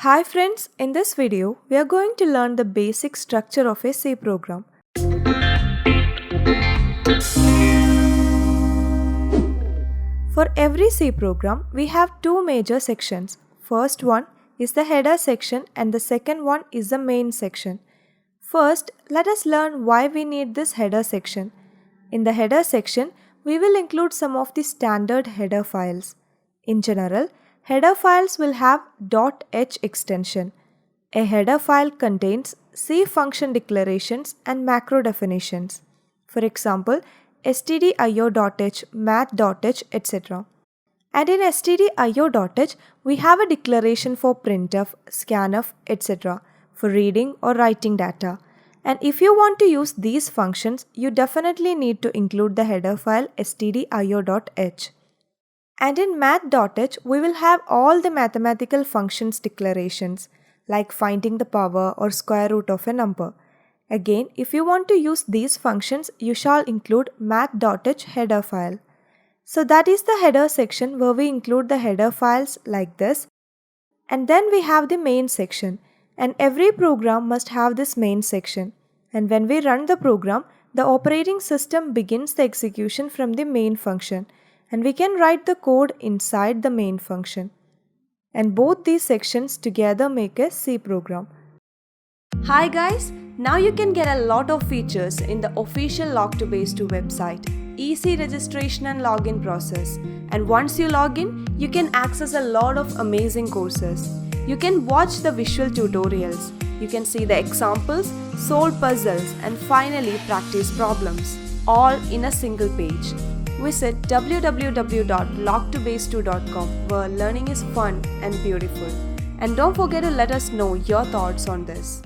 Hi friends, in this video, we are going to learn the basic structure of a C program. For every C program, we have two major sections. First one is the header section and the second one is the main section. First, let us learn why we need this header section. In the header section, we will include some of the standard header files. In general, header files will have .h extension. A header file contains C function declarations and macro definitions. For example, stdio.h, math.h, etc. And in stdio.h, we have a declaration for printf, scanf, etc. for reading or writing data. And if you want to use these functions, you definitely need to include the header file stdio.h. And in math.h, we will have all the mathematical functions declarations, like finding the power or square root of a number. Again, if you want to use these functions, you shall include math.h header file. So that is the header section where we include the header files like this. And then we have the main section. And every program must have this main section. And when we run the program, the operating system begins the execution from the main function. And we can write the code inside the main function. And both these sections together make a C program. Hi guys! Now you can get a lot of features in the official Log2Base2 website. Easy registration and login process. And once you log in, you can access a lot of amazing courses. You can watch the visual tutorials. You can see the examples, solve puzzles, and finally practice problems, all in a single page. Visit www.log2base2.com where learning is fun and beautiful. And don't forget to let us know your thoughts on this.